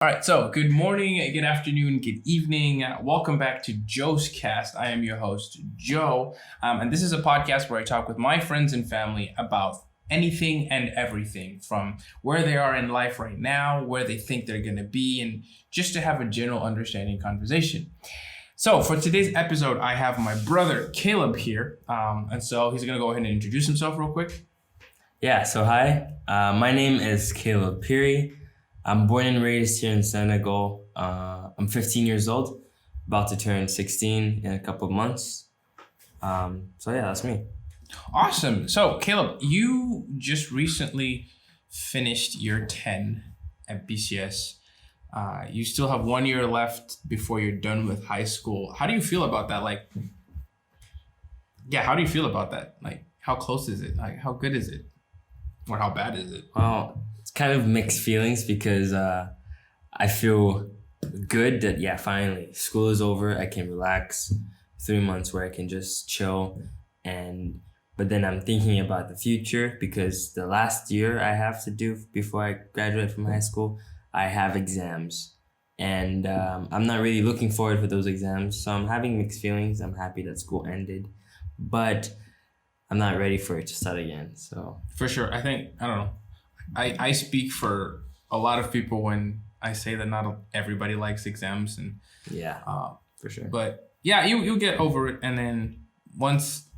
All right, so good morning, good afternoon, good evening. Welcome back to Joscast. I am your host, Joe, and this is a podcast where I talk with my friends and family about anything and everything, from where they are in life right now, where they think they're going to be, and just to have a general understanding conversation. So for today's episode, I have my brother, Caleb, here, and so he's going to go ahead and introduce himself real quick. Yeah, so hi, my name is Caleb Piri. I'm born and raised here in Senegal. I'm 15 years old, about to turn 16 in a couple of months. So yeah, that's me. Awesome. So Caleb, you just recently finished year 10 at BCS. You still have 1 year left before you're done with high school. How do you feel about that? How do you feel about that? Like, how close is it? Like, how good is it? Or how bad is it? Well, it's kind of mixed feelings because I feel good that, finally, school is over. I can relax 3 months where I can just chill. But then I'm thinking about the future because the last year I have to do before I graduate from high school, I have exams. And I'm not really looking forward for those exams. So I'm having mixed feelings. I'm happy that school ended. But I'm not ready for it to start again. So for sure, I don't know. I speak for a lot of people when I say that not everybody likes exams, and for sure. But yeah, you get over it, and then once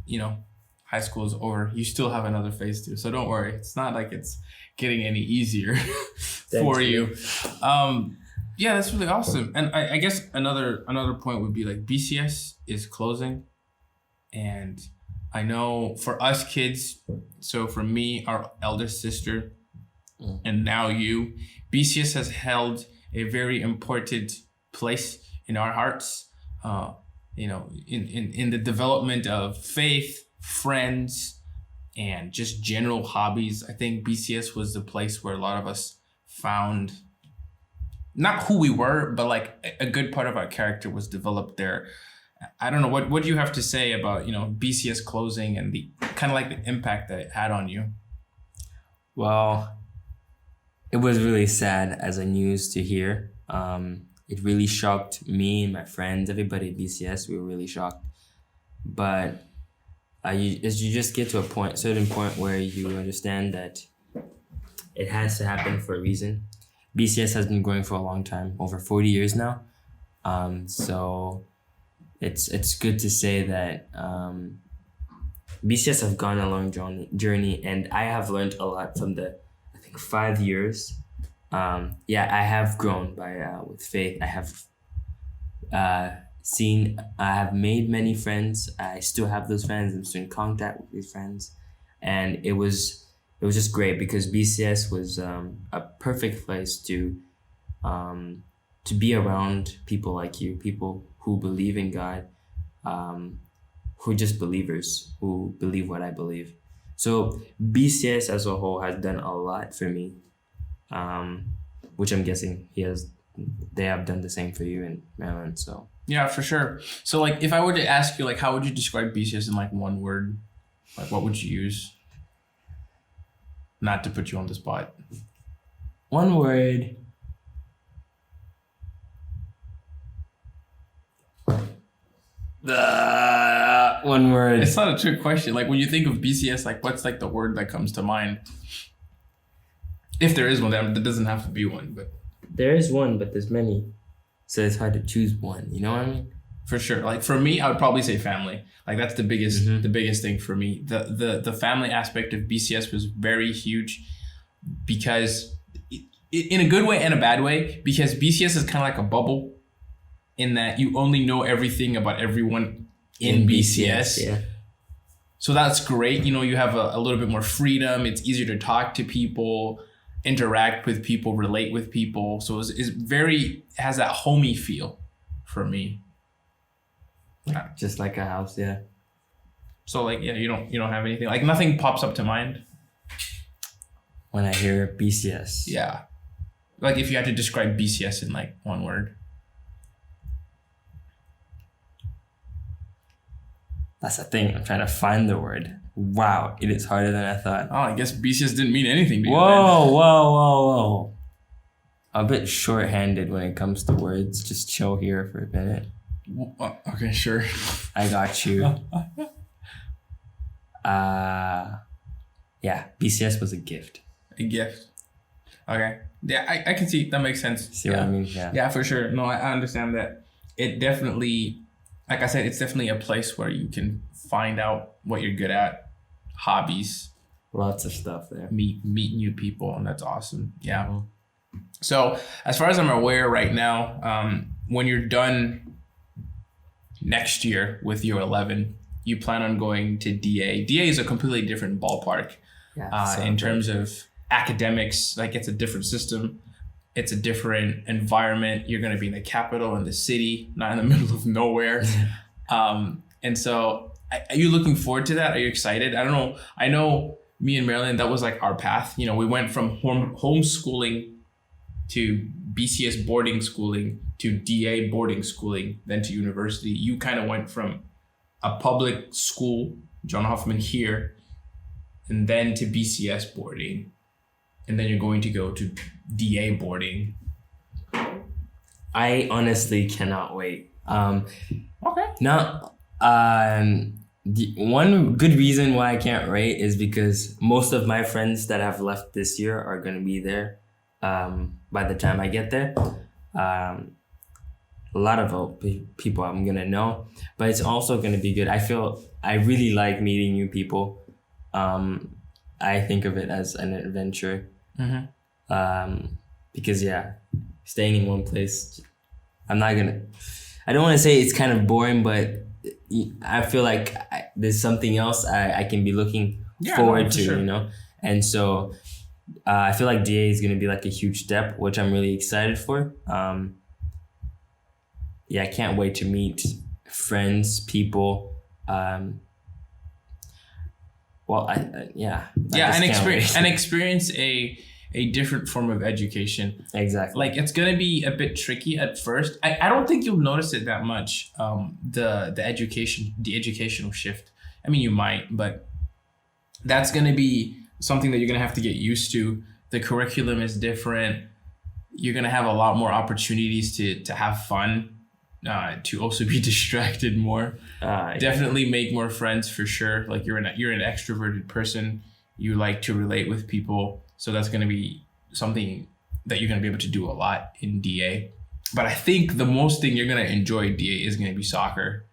high school is over, you still have another phase too. So don't worry, it's not like it's getting any easier for you. Yeah, that's really awesome. And I guess another point would be like BCS is closing, and I know for us kids, so for me, our elder sister, and now you, BCS has held a very important place in our hearts, in the development of faith, friends, and just general hobbies. I think BCS was the place where a lot of us found not who we were, but like a good part of our character was developed there. I don't know, what do you have to say about, BCS closing and the kind of like the impact that it had on you? Well, it was really sad as a news to hear. It really shocked me and my friends, everybody at BCS. We were really shocked. But as you just get to a certain point where you understand that it has to happen for a reason. BCS has been going for a long time, over 40 years now. So it's good to say that BCS have gone a long journey, and I have learned a lot from the 5 years. I have grown with faith. I have made many friends. I still have those friends. I'm still in contact with these friends, and it was just great because BCS was a perfect place to be around people like you, people who believe in God, who are just believers, who believe what I believe. So BCS as a whole has done a lot for me, which I'm guessing they have done the same for you in Maryland. So yeah, for sure. So like, if I were to ask you, like, how would you describe BCS in like one word? Like, what would you use? Not to put you on the spot. One word. One word. It's not a trick question. Like, when you think of BCS, like, what's like the word that comes to mind? If there is one, there doesn't have to be one, but there is one, but there's many, so it's hard to choose one. You know what I mean? For sure. Like, for me, I would probably say family. Like, that's the biggest thing for me. The family aspect of BCS was very huge because in a good way and a bad way, because BCS is kind of like a bubble in that you only know everything about everyone in BCS. Yeah. So that's great. You have a little bit more freedom. It's easier to talk to people, interact with people, relate with people. So it has that homey feel for me. Just like a house, yeah. So like, yeah, you don't have anything, like nothing pops up to mind when I hear BCS. Yeah. Like, if you had to describe BCS in like one word. That's the thing. I'm trying to find the word. Wow, it is harder than I thought. Oh, I guess BCS didn't mean anything to you. Whoa. a bit short-handed when it comes to words. Just chill here for a minute. Okay, sure. I got you. Yeah, BCS was a gift. A gift. Okay. Yeah, I can see that makes sense. See what I mean? Yeah. Yeah, for sure. No, I understand that. It definitely, like I said, it's definitely a place where you can find out what you're good at, hobbies, Lots of stuff there. meet new people, and that's awesome. Yeah. So as far as I'm aware right now, when you're done next year with your 11, you plan on going to DA. DA is a completely different ballpark in terms of academics. Like, it's a different system. It's a different environment. You're going to be in the capital in the city, not in the middle of nowhere. And so are you looking forward to that? Are you excited? I don't know. I know me and Marilyn, that was like our path. You know, we went from homeschooling to BCS boarding schooling to DA boarding schooling, then to university. You kind of went from a public school, John Hoffman here, and then to BCS boarding. And then you're going to go to DA boarding. I honestly cannot wait. Okay. Now, the one good reason why I can't wait is because most of my friends that have left this year are going to be there by the time I get there. A lot of people I'm going to know, but it's also going to be good. I really like meeting new people. I think of it as an adventure. Because staying in one place, I don't want to say it's kind of boring, but I feel like there's something else I can be looking forward to, sure. And so I feel like DA is going to be like a huge step, which I'm really excited for. I can't wait to meet friends, people. And experience a different form of education. Exactly. Like, it's gonna be a bit tricky at first. I don't think you'll notice it that much. The educational shift. I mean, you might, but that's gonna be something that you're gonna have to get used to. The curriculum is different. You're gonna have a lot more opportunities to have fun, to also be distracted more. Definitely make more friends for sure. Like, you're an extroverted person. You like to relate with people. So that's going to be something that you're going to be able to do a lot in DA. But I think the most thing you're going to enjoy DA is going to be soccer,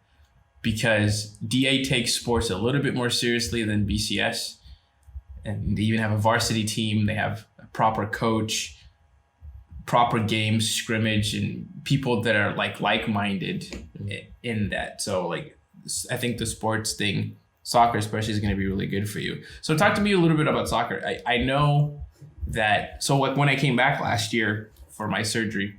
because DA takes sports a little bit more seriously than BCS. And they even have a varsity team. They have a proper coach, proper games, scrimmage, and people that are like-minded in that. So like, I think the sports thing, soccer especially, is going to be really good for you. So talk to me a little bit about soccer. I know that, so like when I came back last year for my surgery,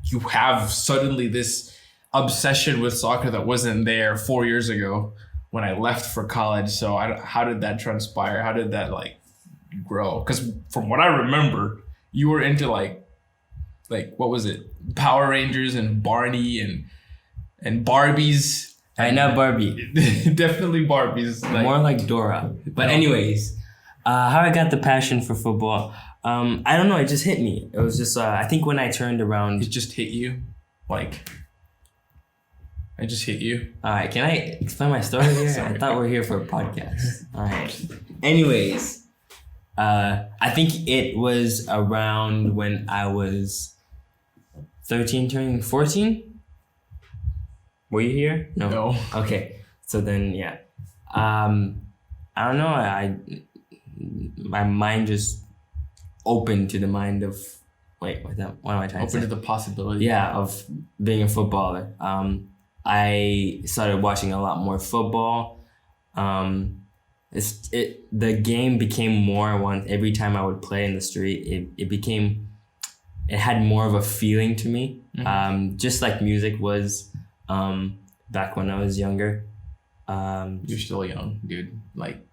you have suddenly this obsession with soccer that wasn't there 4 years ago when I left for college. So how did that transpire? How did that like grow? Because from what I remember, you were into like what was it? Power Rangers and Barney and Barbies. I know Barbie. Definitely Barbies. More like Dora. But anyways, how I got the passion for football, I don't know. It just hit me. It was just, I think when I turned around. It just hit you? Like, I just hit you? All right. Can I explain my story here? I thought we were here for a podcast. All right. Anyways, I think it was around when I was 13, turning 14. Were you here? No. Okay. So then, yeah. I don't know. My mind just opened to the mind of, what am I trying to say? Open to the possibility. Yeah, of being a footballer. I started watching a lot more football. The game became more every time I would play in the street. It had more of a feeling to me. Mm-hmm. Just like music was. Back when I was younger. You're still young, dude. Like,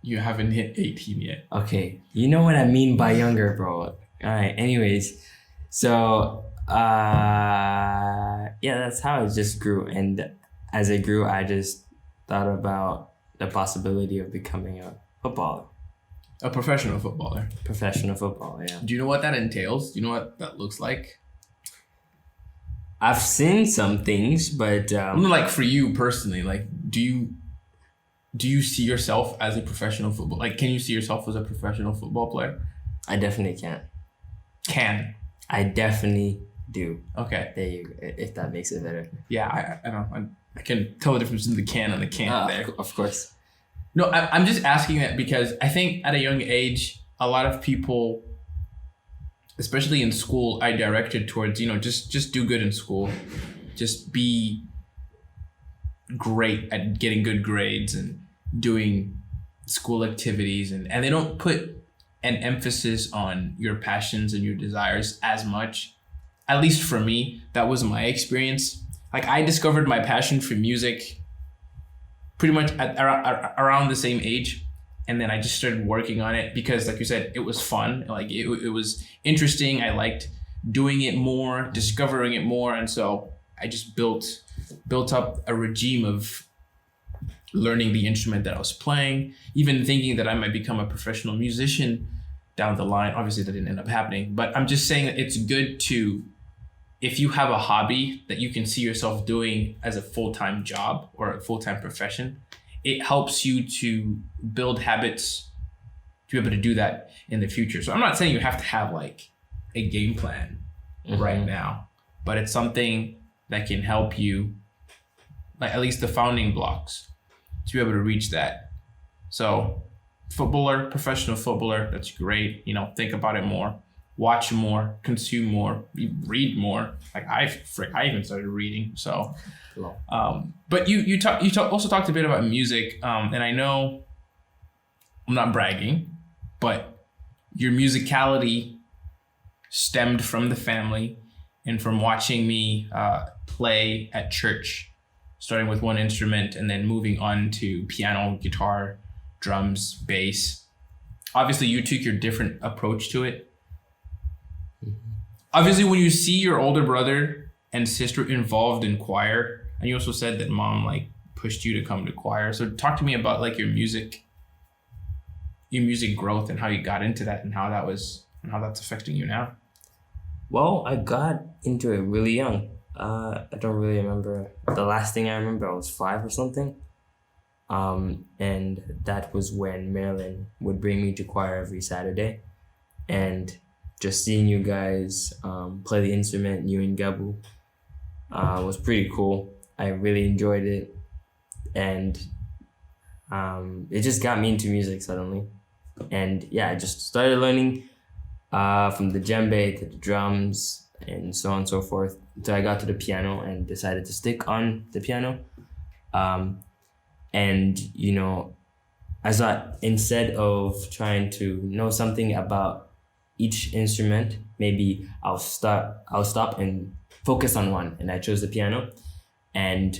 you haven't hit 18 yet. Okay, you know what I mean by younger, bro. All right, anyways. So, that's how it just grew. And as it grew, I just thought about the possibility of becoming a footballer. A professional footballer. Professional football, yeah. Do you know what that entails? Do you know what that looks like? I've seen some things, but Like for you personally, like do you see yourself as a professional football? Like, can you see yourself as a professional football player? I definitely can't. Can. I definitely do. Okay. There you go. If that makes it better. Yeah, I know. I can tell the difference between the can and the can't there. Of course. No, I'm just asking that because I think at a young age, a lot of people, especially in school, I directed towards, just do good in school. Just be great at getting good grades and doing school activities. And they don't put an emphasis on your passions and your desires as much. At least for me, that was my experience. Like, I discovered my passion for music pretty much around the same age. And then I just started working on it because, like you said, it was fun. Like it was interesting. I liked doing it more, discovering it more. And so I just built up a regime of learning the instrument that I was playing, even thinking that I might become a professional musician down the line. Obviously that didn't end up happening, but I'm just saying that it's good to, if you have a hobby that you can see yourself doing as a full-time job or a full-time profession, it helps you to build habits to be able to do that in the future. So I'm not saying you have to have like a game plan right now, but it's something that can help you, like at least the founding blocks, to be able to reach that. So professional footballer, that's great. Think about it more, watch more, consume more, read more. Like I even started reading. So, but you also talked a bit about music, and I know I'm not bragging, but your musicality stemmed from the family and from watching me play at church, starting with one instrument and then moving on to piano, guitar, drums, bass. Obviously, you took your different approach to it. Obviously, when you see your older brother and sister involved in choir, and you also said that mom like pushed you to come to choir. So talk to me about like your music growth and how you got into that and how that's affecting you now. Well, I got into it really young. I don't really remember. The last thing I remember, I was 5 or something. And that was when Marilyn would bring me to choir every Saturday. And just seeing you guys play the instrument, you and Gabu, was pretty cool. I really enjoyed it. And it just got me into music suddenly. And yeah, I just started learning from the djembe to the drums and so on and so forth until I got to the piano and decided to stick on the piano. And I thought instead of trying to know something about each instrument, maybe I'll stop and focus on one. And I chose the piano, and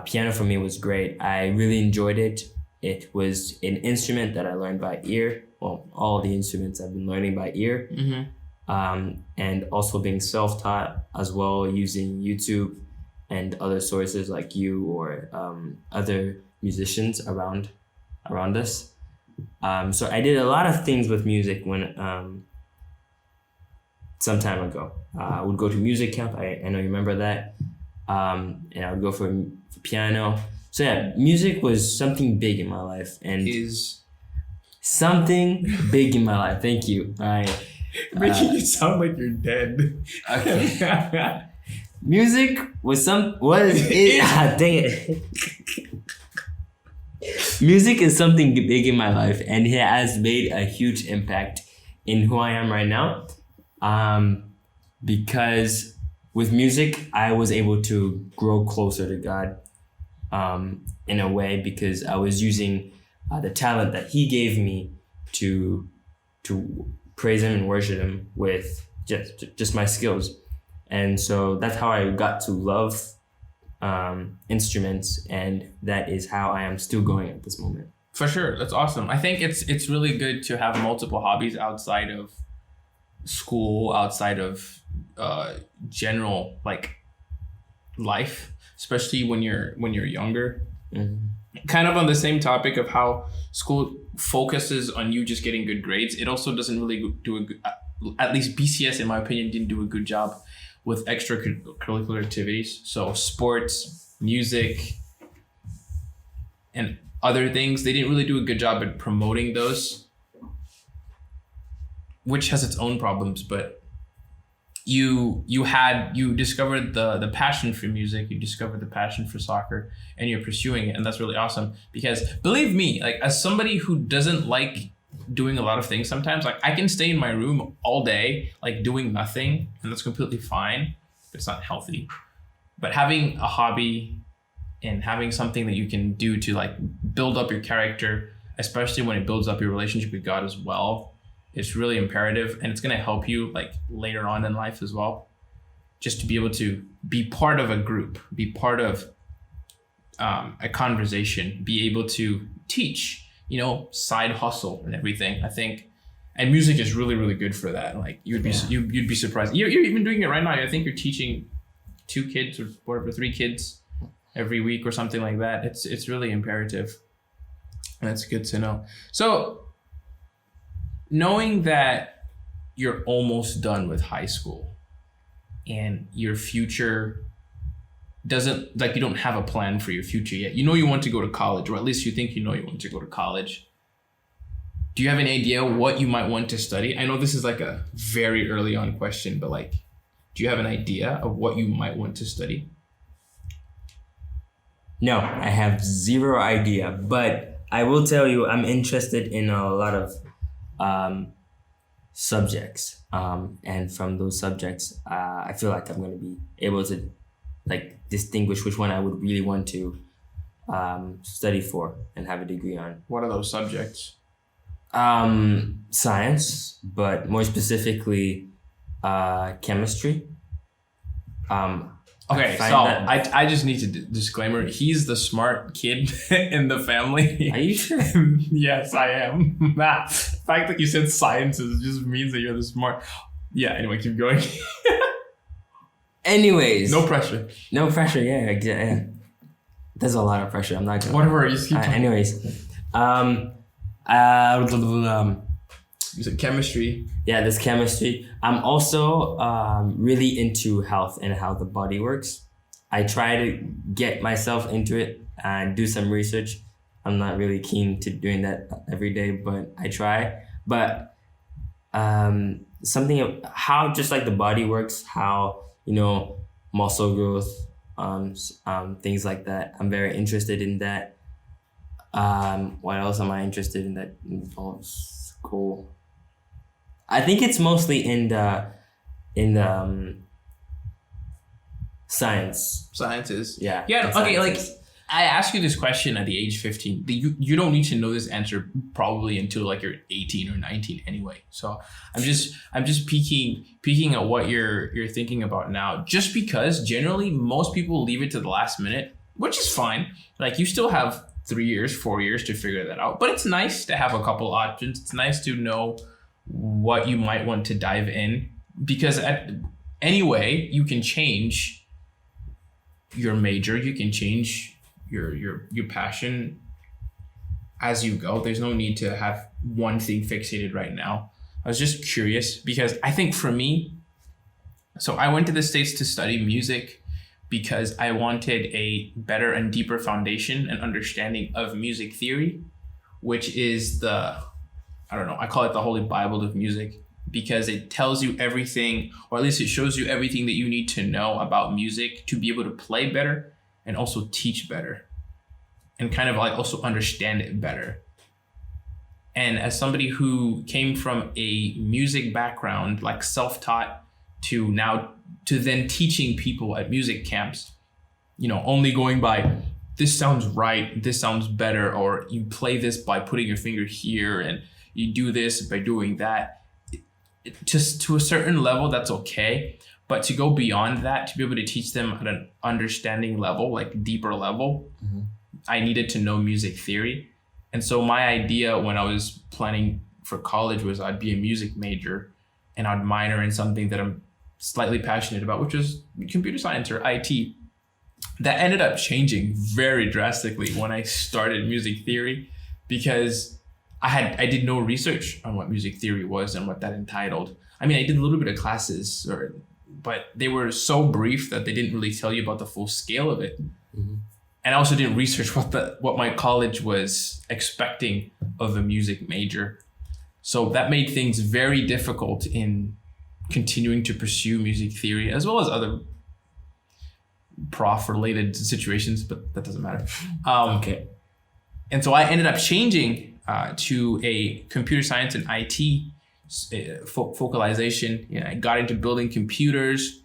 piano for me was great. I really enjoyed it. It was an instrument that I learned by ear. Well, all the instruments I've been learning by ear. And also being self-taught as well, using YouTube and other sources like you or other musicians around us. So I did a lot of things with music when some time ago. I would go to music camp. I know you remember that. And I would go for piano. So yeah, music was something big in my life, and Is something big in my life. Thank you. All right. making you sound like you're dead. Okay. Music was dang it. Music is something big in my life, and it has made a huge impact in who I am right now. Because with music, I was able to grow closer to God in a way, because I was using the talent that He gave me to praise Him and worship Him with just my skills. And so that's how I got to love instruments, and that is how I am still going at this moment. For sure, that's awesome. I think it's really good to have multiple hobbies outside of school, outside of general like life, especially when you're younger. kind of on the same topic of how school focuses on you just getting good grades, it also doesn't really do a good, at least BCS in my opinion didn't do a good job with extracurricular activities. So sports, music, and other things, they didn't really do a good job at promoting those, which has its own problems. But you discovered the passion for music, you discovered the passion for soccer, and you're pursuing it, and that's really awesome. Because believe me, like as somebody who doesn't like doing a lot of things sometimes, like I can stay in my room all day like doing nothing, and that's completely fine, but it's not healthy. But having a hobby and having something that you can do to like build up your character, especially when it builds up your relationship with God as well, it's really imperative, and it's going to help you like later on in life as well, just to be able to be part of a group, be part of a conversation, be able to teach, side hustle and everything. I think, and music is really, really good for that. Like you'd be surprised. You're even doing it right now. I think you're teaching 2 kids or whatever, 3 kids every week or something like that. It's really imperative. That's good to know. So, knowing that you're almost done with high school and your future doesn't, like you don't have a plan for your future yet. You know you want to go to college, or at least you think you know you want to go to college. Do you have an idea what you might want to study? I know this is like a very early on question, but like, do you have an idea of what you might want to study? No, I have zero idea, but I will tell you I'm interested in a lot of subjects, and from those subjects I feel like I'm going to be able to like distinguish which one I would really want to study for and have a degree on. What are those subjects? Science, but more specifically chemistry. Okay, so I just need to disclaimer. He's the smart kid in the family. Are you sure? Yes, I am. The fact that you said sciences just means that you're the smart. Yeah, anyway, keep going. Anyways. No pressure. No pressure, yeah. There's a lot of pressure. I'm not gonna... Whatever, you just keep talking. Anyways. You said chemistry. Yeah, there's chemistry. I'm also really into health and how the body works. I try to get myself into it and do some research. I'm not really keen to doing that every day, but I try. But something of how just like the body works, how, muscle growth, things like that. I'm very interested in that. What else am I interested in that involves cool? I think it's mostly in the science. Sciences. Yeah. Yeah. Okay. Like I asked you this question at the age 15. You don't need to know this answer probably until like you're 18 or 19 anyway. So I'm just peeking at what you're thinking about now. Just because generally most people leave it to the last minute, which is fine. Like you still have 3 years, 4 years to figure that out. But it's nice to have a couple options. It's nice to know what you might want to dive in, because anyway you can change your major, you can change your passion as you go. There's no need to have one thing fixated right now. I was just curious because I think for me, so I went to the States to study music because I wanted a better and deeper foundation and understanding of music theory, which is I call it the Holy Bible of music, because it tells you everything, or at least it shows you everything that you need to know about music to be able to play better and also teach better and kind of like also understand it better. And as somebody who came from a music background, like self-taught, to then teaching people at music camps, only going by this sounds right, this sounds better, or you play this by putting your finger here and you do this by doing that. Just to a certain level, that's okay. But to go beyond that, to be able to teach them at an understanding level, like deeper level, I needed to know music theory. And so my idea when I was planning for college was I'd be a music major and I'd minor in something that I'm slightly passionate about, which is computer science or IT. that ended up changing very drastically when I started music theory, because I did no research on what music theory was and what that entitled. I mean, I did a little bit of classes, but they were so brief that they didn't really tell you about the full scale of it. Mm-hmm. And I also didn't research what my college was expecting of a music major. So that made things very difficult in continuing to pursue music theory, as well as other prof-related situations, but that doesn't matter. Okay. And so I ended up changing to a computer science and IT focalization. You know, I got into building computers,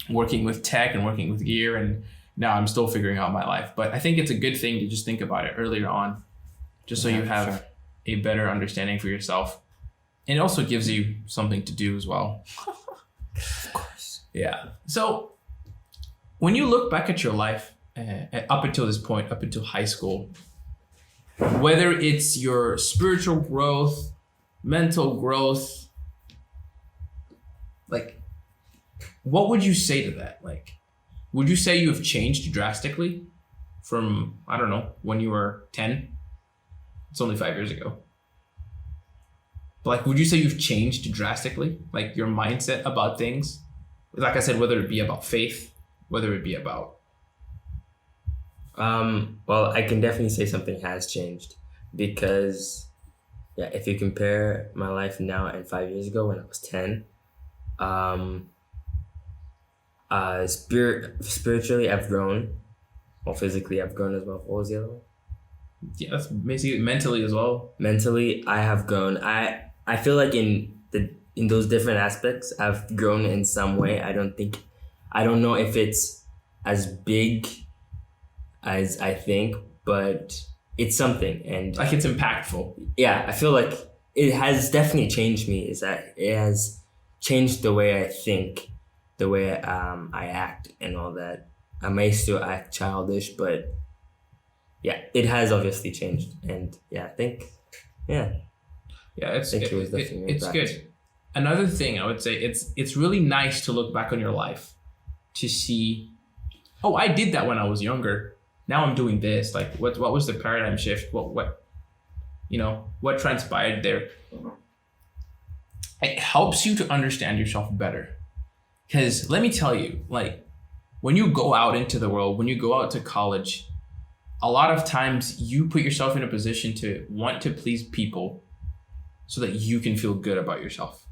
working with tech and working with gear, and now I'm still figuring out my life. But I think it's a good thing to just think about it earlier on, just so you have a better understanding for yourself. And it also gives you something to do as well. Of course. Yeah. So when you look back at your life up until this point, up until high school, whether it's your spiritual growth, mental growth, like, what would you say to that? Like, would you say you have changed drastically from, I don't know, when you were 10? It's only 5 years ago. But like, would you say you've changed drastically? Like your mindset about things? Like I said, whether it be about faith, whether it be about... Well, I can definitely say something has changed, because if you compare my life now and 5 years ago when I was 10, spiritually I've grown. Well, physically I've grown as well. What was the other one? Yeah, that's basically mentally as well. Mentally, I have grown. I feel like in those different aspects, I've grown in some way. I don't know if it's as big as I think, but it's something. And like, it's impactful. Yeah, I feel like it has definitely changed me. Is that it has changed the way I think, the way I act and all that. I may still act childish, but yeah, it has obviously changed. And I think, it's good. Another thing I would say, it's really nice to look back on your life to see, oh, I did that when I was younger. Now I'm doing this. Like, what was the paradigm shift? What transpired there? It helps you to understand yourself better. Because let me tell you, like, when you go out into the world, when you go out to college, a lot of times you put yourself in a position to want to please people so that you can feel good about yourself.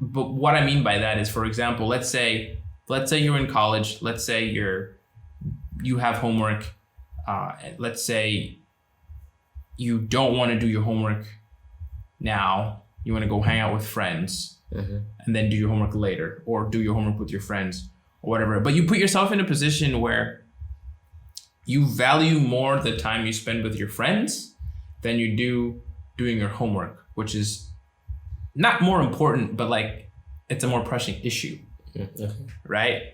But what I mean by that is, for example, let's say you're in college. Let's say you have homework. Let's say you don't want to do your homework now. You want to go hang out with friends, and then do your homework later, or do your homework with your friends, or whatever. But you put yourself in a position where you value more the time you spend with your friends than you do doing your homework, which is not more important, but like, it's a more pressing issue, right?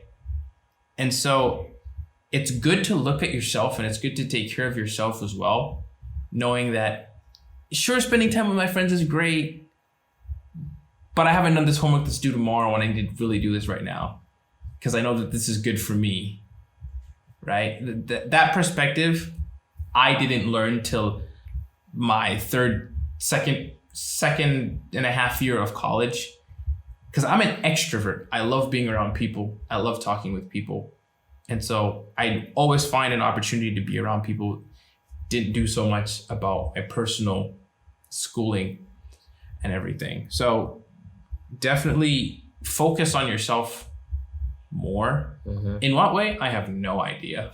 And so it's good to look at yourself, and it's good to take care of yourself as well, knowing that, sure, spending time with my friends is great, but I haven't done this homework that's due tomorrow, and I need to really do this right now because I know that this is good for me, right? That perspective, I didn't learn till my second and a half year of college, because I'm an extrovert. I love being around people. I love talking with people. And so I always find an opportunity to be around people. Didn't do so much about my personal schooling and everything. So definitely focus on yourself more. In what way? I have no idea.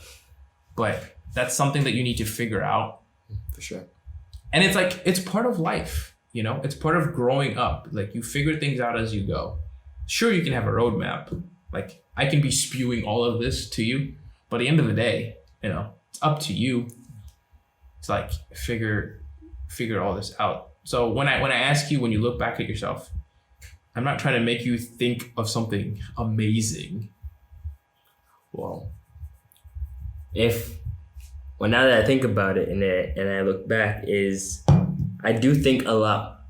But that's something that you need to figure out. For sure. And it's like, it's part of life, it's part of growing up. Like, you figure things out as you go. Sure, you can have a roadmap. Like, I can be spewing all of this to you, but at the end of the day, it's up to you to like figure all this out. So when I ask you, when you look back at yourself, I'm not trying to make you think of something amazing. Well, now that I think about it and I look back, is I do think a lot.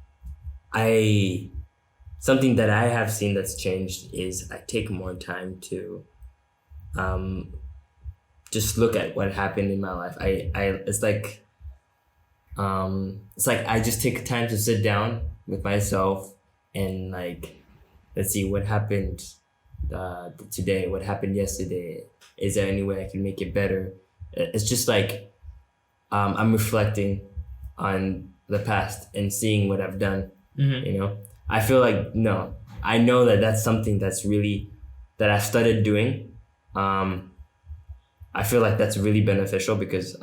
Something that I have seen that's changed is I take more time to just look at what happened in my life. It's like I just take time to sit down with myself and like, let's see what happened today, what happened yesterday. Is there any way I can make it better? It's just like I'm reflecting on the past and seeing what I've done. You know, I feel like I know that that's something that's really that I've started doing. I feel like that's really beneficial because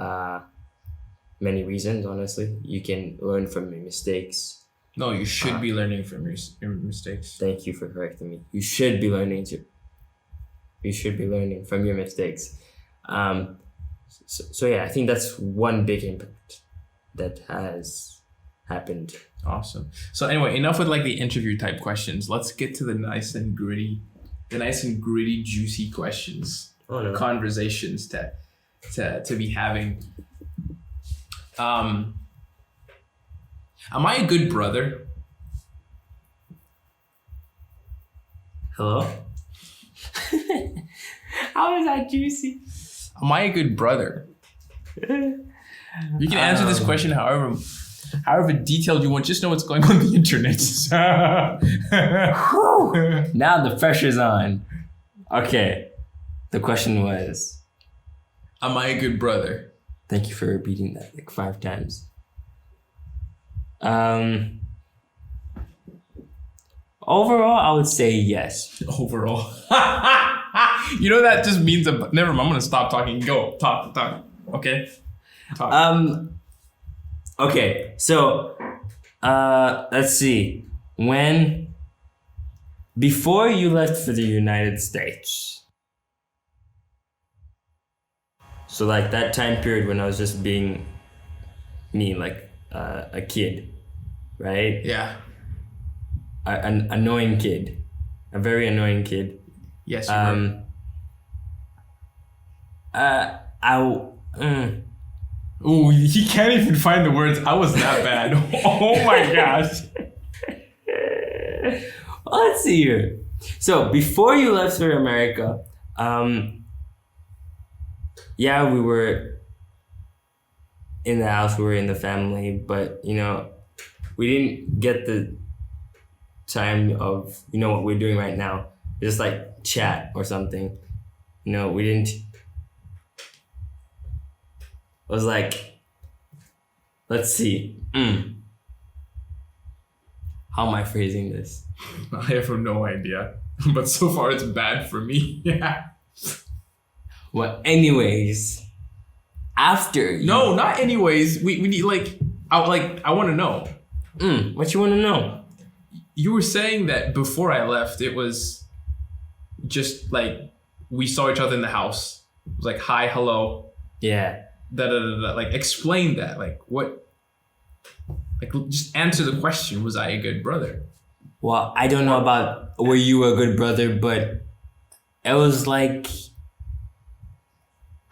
many reasons. Honestly, you can learn from your mistakes. No, you should be learning from your mistakes. Thank you for correcting me. You should be learning from your mistakes. So yeah, I think that's one big impact that has happened. Awesome. So anyway, enough with like the interview type questions. Let's get to the nice and gritty, juicy questions. Oh, no. Conversations to be having. Am I a good brother? Hello? How is that juicy? Am I a good brother? You can answer this question however detailed you want. Just know what's going on the internet. Now the pressure's on. Okay. The question was, am I a good brother? Thank you for repeating that like 5 times. Overall, I would say yes. Overall. You know that just means never mind. I'm gonna stop talking. Go talk. Okay. Talk. Okay. So, let's see. Before you left for the United States. So like that time period when I was just being me, like a kid, right? Yeah. An annoying kid, a very annoying kid. Yes. You were. Oh, he can't even find the words. I was that bad. Oh my gosh. Well, let's see here. So before you left for America, yeah, we were in the house, we were in the family, but you know, we didn't get the time of what we're doing right now. Just like chat or something. You know, we didn't. It was like, let's see. How am I phrasing this? I have no idea, but so far it's bad for me. Yeah. Well, anyways, after no, not anyways. We need I want to know. What you want to know? You were saying that before I left, it was just like we saw each other in the house. It was like hi, hello. Yeah. Like explain that. Like what? Like just answer the question. Was I a good brother? Well, I don't know about were you a good brother, but it was like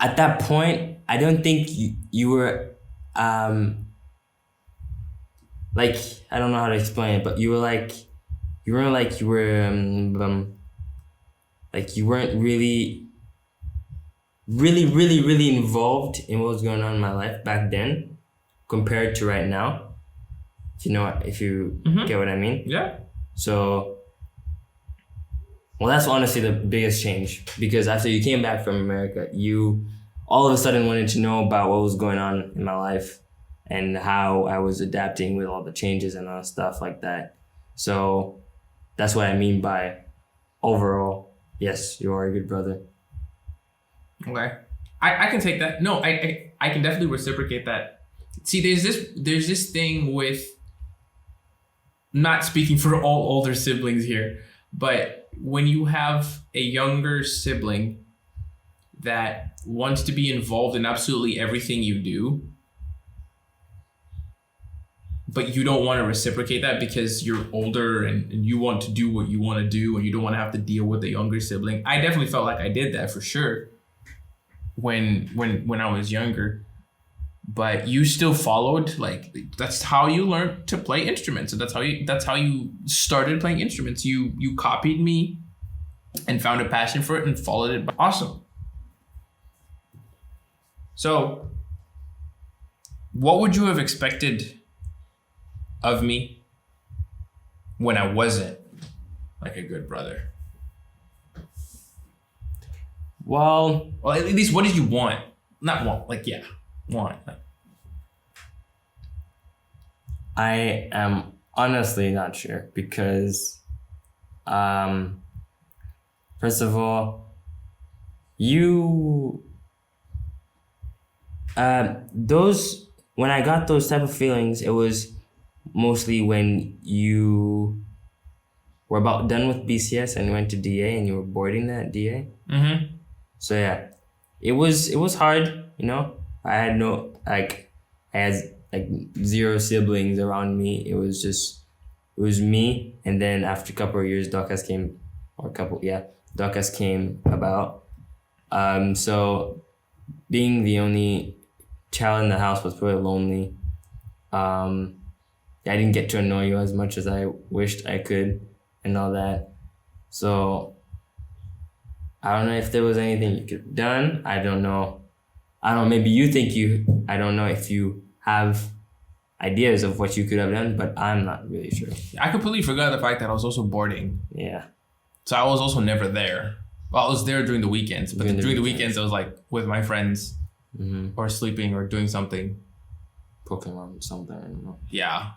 at that point, I don't think you were like I don't know how to explain it, but you weren't really involved in what was going on in my life back then compared to right now. If you get what I mean. Yeah. So, well, that's honestly the biggest change because after you came back from America, you all of a sudden wanted to know about what was going on in my life and how I was adapting with all the changes and all stuff like that. So that's what I mean by overall, yes, you are a good brother. Okay. I can take that. No, I can definitely reciprocate that. See, there's this thing with, not speaking for all older siblings here, but when you have a younger sibling that wants to be involved in absolutely everything you do, but you don't want to reciprocate that because you're older and you want to do what you want to do and you don't want to have to deal with the younger sibling. I definitely felt like I did that for sure when I was younger. But you still followed, like that's how you learned to play instruments, and that's how you started playing instruments. You copied me and found a passion for it and followed it. Awesome. So, what would you have expected of me when I wasn't like a good brother? Well, at least what did you want? Not want, like, yeah, want. Like, I am honestly not sure because, first of all, those when I got those type of feelings, it was mostly when you were about done with BCS and went to DA and you were boarding that DA. mm-hmm. So yeah, it was hard, you know. I had I had like 0 siblings around me. It was me, and then after a couple of years, Joscast came about. So being the only child in the house was pretty lonely. I didn't get to annoy you as much as I wished I could and all that. So I don't know if there was anything you could have done. I don't know. Maybe you think I don't know if you have ideas of what you could have done, but I'm not really sure. I completely forgot the fact that I was also boarding. Yeah. So I was also never there. Well, I was there during the weekends, but during the weekends I was like with my friends, or sleeping or doing something. Pokemon something, I don't know. Yeah.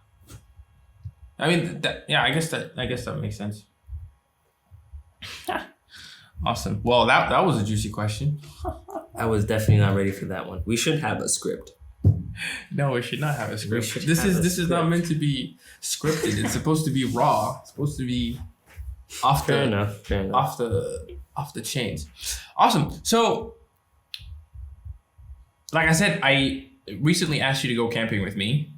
I mean, I guess that makes sense. Awesome. Well, that was a juicy question. I was definitely not ready for that one. We should have a script. No, we should not have a script. This is not meant to be scripted. It's supposed to be raw. It's supposed to be fair enough. off the chains. Awesome. So, like I said, I recently asked you to go camping with me.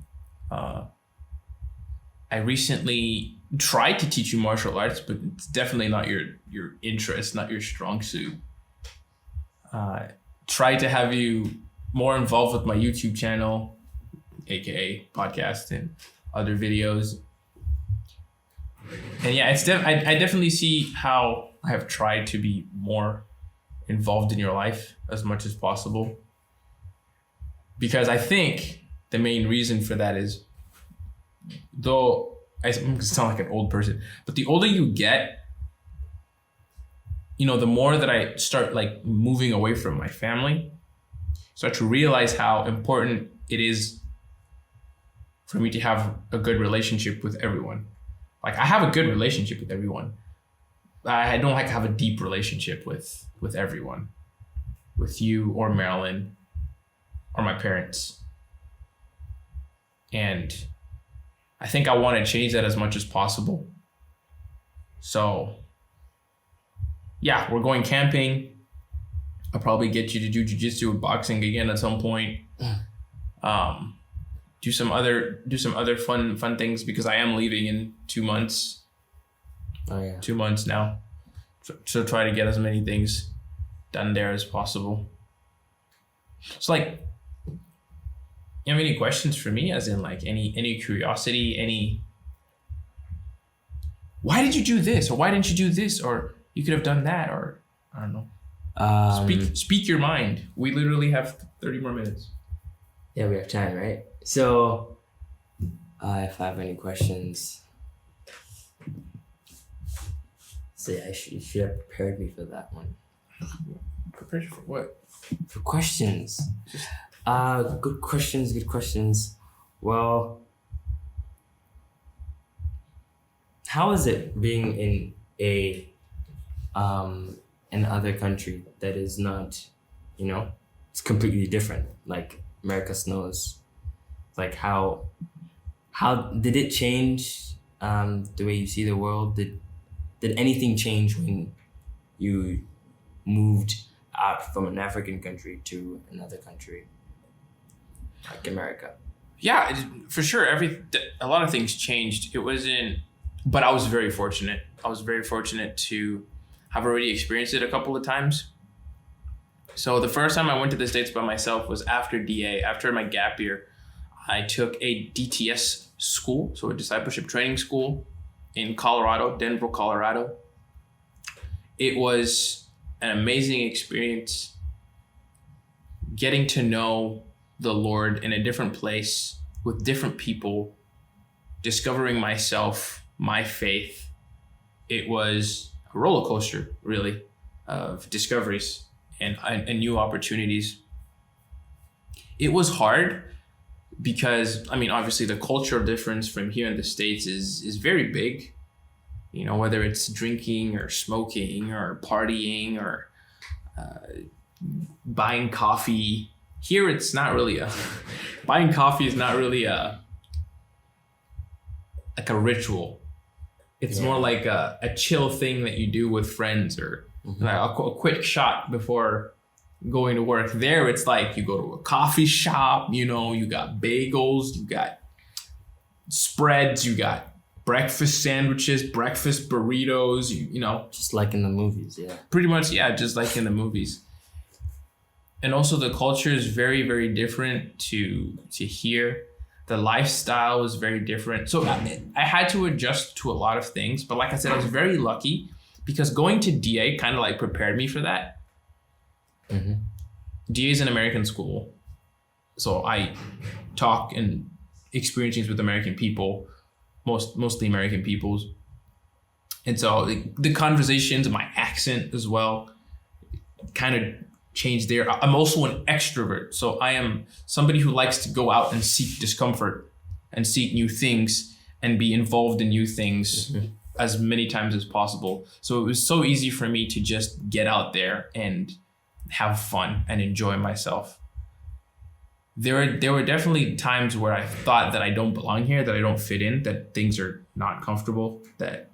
I recently tried to teach you martial arts, but it's definitely not your interest, not your strong suit. Tried to have you more involved with my YouTube channel, aka podcast and other videos. And yeah, I definitely see how I have tried to be more involved in your life as much as possible. Because I think the main reason for that is, though I'm gonna sound like an old person, but the older you get, the more that I start like moving away from my family, start to realize how important it is for me to have a good relationship with everyone. Like, I have a good relationship with everyone. I don't like have a deep relationship with everyone, with you or Marilyn or my parents. And I think I want to change that as much as possible. So yeah, we're going camping. I'll probably get you to do jiu-jitsu or boxing again at some point. Do some other fun things, because I am leaving in 2 months. Oh yeah. 2 months now. So try to get as many things done there as possible. It's like, you have any questions for me? As in, like, any curiosity, why did you do this? Or why didn't you do this? Or you could have done that, or I don't know. Speak your mind. We literally have 30 more minutes. Yeah, we have time, right? So, if I have any questions, so yeah, you should have prepared me for that one. Prepared you for what? For questions. Good questions. Well, how is it being in another country that is not, it's completely different, like America snows? Like, how did it change the way you see the world? Did anything change when you moved out from an African country to another country like America? Yeah, for sure. A lot of things changed. But I was very fortunate. I was very fortunate to have already experienced it a couple of times. So the first time I went to the States by myself was after DA. After my gap year, I took a DTS school, so a discipleship training school in Colorado, Denver, Colorado. It was an amazing experience. getting to know the Lord in a different place with different people, discovering myself, my faith. It was a roller coaster, really, of discoveries and new opportunities. It was hard because, I mean, obviously the cultural difference from here in the States is very big. You know, whether it's drinking or smoking or partying or buying coffee. Here, it's not really buying coffee is not really like a ritual. It's more like a chill thing that you do with friends, or like a quick shot before going to work. There, it's like you go to a coffee shop, you know, you got bagels, you got spreads, you got breakfast sandwiches, breakfast burritos, you know. Just like in the movies, yeah. Pretty much, yeah, just like in the movies. And also the culture is very, very different to here. The lifestyle is very different. So I had to adjust to a lot of things. But like I said, I was very lucky because going to DA kind of like prepared me for that. Mm-hmm. DA is an American school. So I talk and experience things with American people, mostly American peoples. And so the conversations and my accent as well kind of changed there. I'm also an extrovert. So I am somebody who likes to go out and seek discomfort and seek new things and be involved in new things as many times as possible. So it was so easy for me to just get out there and have fun and enjoy myself. There were definitely times where I thought that I don't belong here, that I don't fit in, that things are not comfortable, that,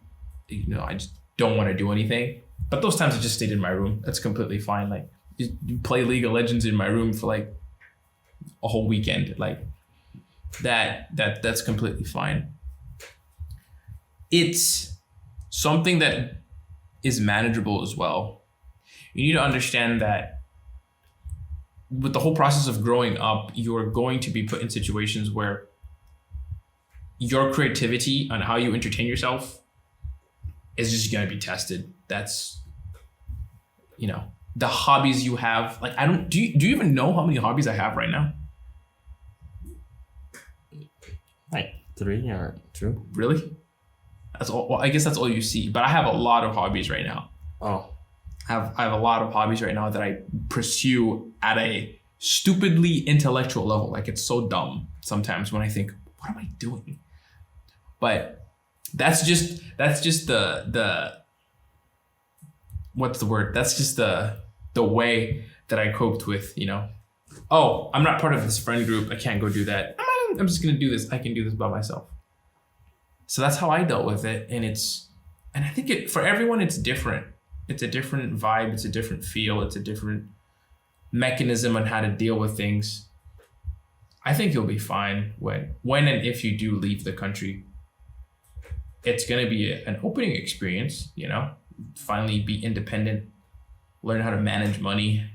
you know, I just don't want to do anything. But those times I just stayed in my room. That's completely fine. Like, you play League of Legends in my room for like a whole weekend. Like that's completely fine. It's something that is manageable as well. You need to understand that with the whole process of growing up, you're going to be put in situations where your creativity and how you entertain yourself is just going to be tested. That's, you know, the hobbies you have. Like, do you even know how many hobbies I have right now? Like 3 or 2. Really? That's all. Well, I guess that's all you see. But I have a lot of hobbies right now. Oh. I have a lot of hobbies right now that I pursue at a stupidly intellectual level. Like, it's so dumb sometimes when I think, what am I doing? But that's just the what's the word? That's just the way that I coped with, you know, oh, I'm not part of this friend group. I can't go do that. I'm just going to do this. I can do this by myself. So that's how I dealt with it. And I think for everyone, it's different. It's a different vibe. It's a different feel. It's a different mechanism on how to deal with things. I think you'll be fine when and if you do leave the country. It's going to be an opening experience, you know, finally be independent, learn how to manage money,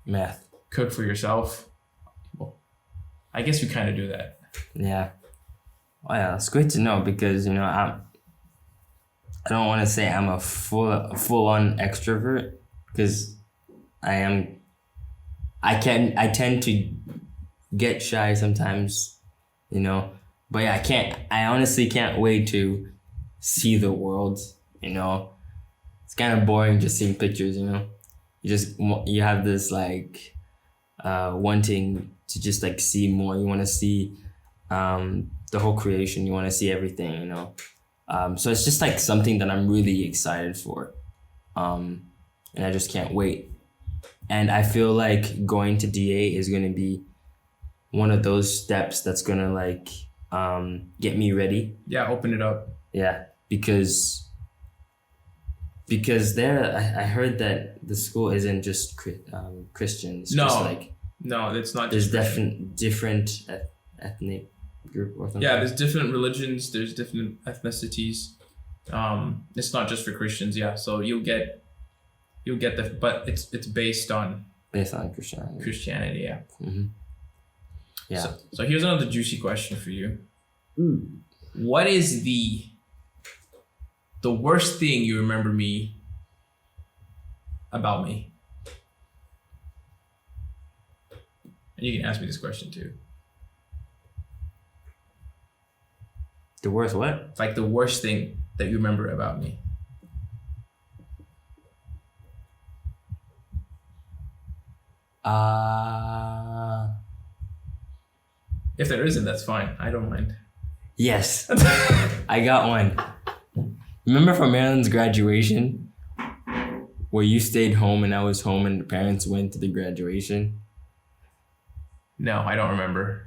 math, cook for yourself. Well, I guess we kind of do that. Yeah. Oh yeah, it's great to know because, you know, I don't want to say I'm a full-on extrovert because I tend to get shy sometimes, you know, but yeah, I honestly can't wait to see the world, you know. It's kind of boring just seeing pictures, you know. You have this like wanting to just like see more. You want to see the whole creation. You want to see everything, you know. So it's just like something that I'm really excited for, and I just can't wait. And I feel like going to DA is going to be one of those steps that's going to like get me ready. Yeah, open it up. Yeah, because there I heard that the school isn't just Christians. No, just like, no, it's not. There's different ethnic group or something. Yeah, there's different religions. There's different ethnicities. It's not just for Christians. Yeah, so you'll get but it's based on Christianity. Christianity, yeah. Mm-hmm. Yeah. So here's another juicy question for you. What is the worst thing you remember about me? And you can ask me this question too. The worst what? Like the worst thing that you remember about me. If there isn't, that's fine. I don't mind. Yes. I got one. Remember from Marilyn's graduation where you stayed home and I was home and the parents went to the graduation? No, I don't remember.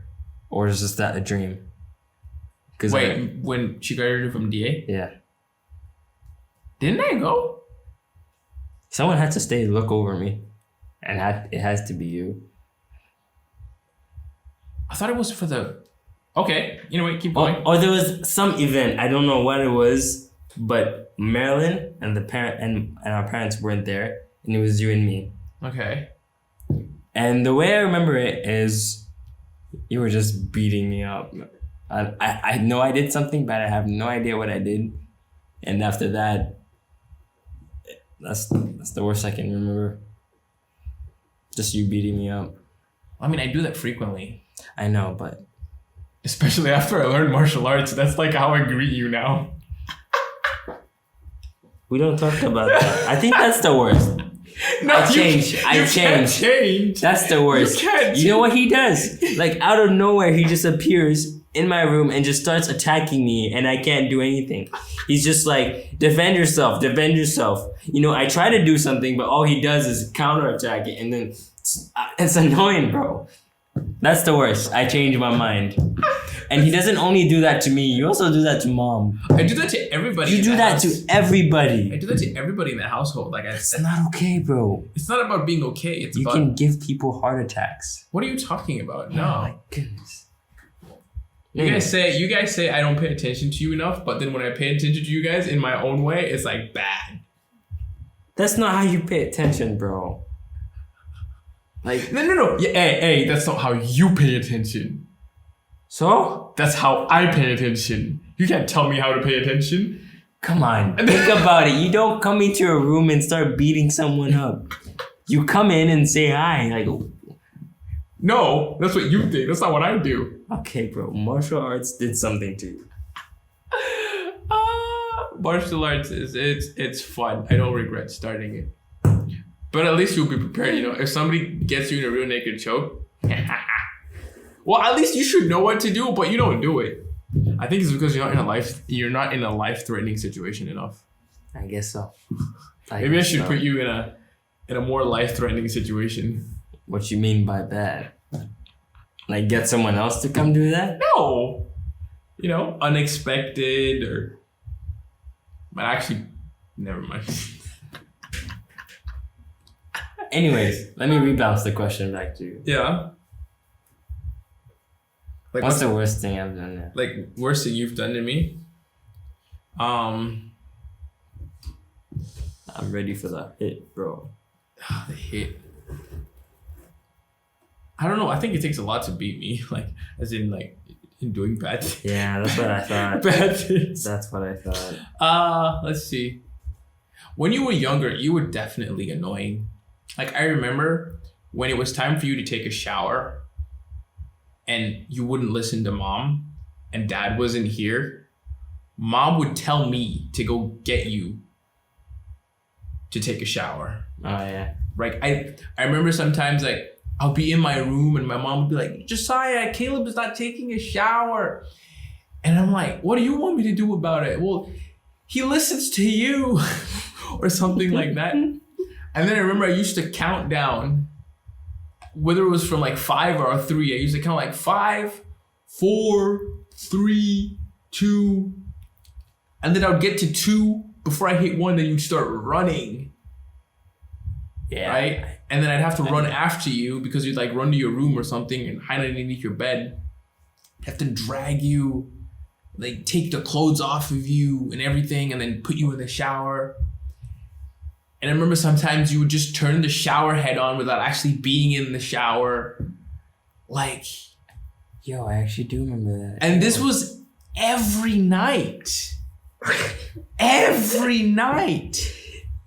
Or is just that a dream? Wait, when she graduated from DA? Yeah. Didn't I go? Someone had to stay and look over me. And it has to be you. I thought it was for the... Okay, you know what, keep going. Or there was some event, I don't know what it was, but Marilyn and and our parents weren't there, and it was you and me. Okay. And the way I remember it is you were just beating me up. I know I did something, but I have no idea what I did. And after that, that's the worst I can remember. Just you beating me up. I mean, I do that frequently. I know, but... Especially after I learned martial arts. That's like how I greet you now. We don't talk about that. I think that's the worst. No, I change. Can't change. That's the worst. You know what he does? Like out of nowhere, he just appears in my room and just starts attacking me and I can't do anything. He's just like, defend yourself. You know, I try to do something, but all he does is counterattack it and then it's annoying, bro. That's the worst. I changed my mind. And he doesn't only do that to me, you also do that to mom. I do that to everybody. You do that to everybody. I do that to everybody in the household. Like it's not okay, bro. It's not about being okay. It's you about... can give people heart attacks. What are you talking about? No. Oh my goodness. You guys say I don't pay attention to you enough, but then when I pay attention to you guys in my own way, it's like bad. That's not how you pay attention, bro. Like no. Yeah, hey, that's not how you pay attention. So? That's how I pay attention. You can't tell me how to pay attention. Come on, think about it. You don't come into a room and start beating someone up. You come in and say hi. Like, no, that's what you think. That's not what I do. Okay, bro. Martial arts did something to you. Martial arts it's fun. I don't regret starting it. But at least you'll be prepared, you know. If somebody gets you in a real naked choke, well, at least you should know what to do, but you don't do it. I think it's because you're not in a life-threatening situation enough. I guess so. Maybe I should put you in a more life-threatening situation. What you mean by that? Like get someone else to come do that? No. You know, unexpected or... But actually, never mind. Anyways, let me rebounce the question back to you. Yeah. Like what's the worst thing I've done now? Like worst thing you've done to me? I'm ready for the hit, bro. The hit. I don't know. I think it takes a lot to beat me. Like, as in doing bad things. Yeah, that's what I thought. Bad things. That's what I thought. Let's see. When you were younger, you were definitely annoying. Like, I remember when it was time for you to take a shower and you wouldn't listen to mom and dad wasn't here, mom would tell me to go get you to take a shower. Oh, yeah. Like, I remember sometimes, like, I'll be in my room and my mom would be like, Josiah, Caleb is not taking a shower. And I'm like, what do you want me to do about it? Well, he listens to you or something like that. And then I remember I used to count down, whether it was from like 5 or 3. I used to count like 5, 4, 3, 2. And then I would get to 2 before I hit 1, then you'd start running. Yeah. Right? And then I'd have to run after you because you'd like run to your room or something and hide underneath your bed. I'd have to drag you, like take the clothes off of you and everything and then put you in the shower. And I remember sometimes you would just turn the shower head on without actually being in the shower. Like... Yo, I actually do remember that. And this was every night. Every night.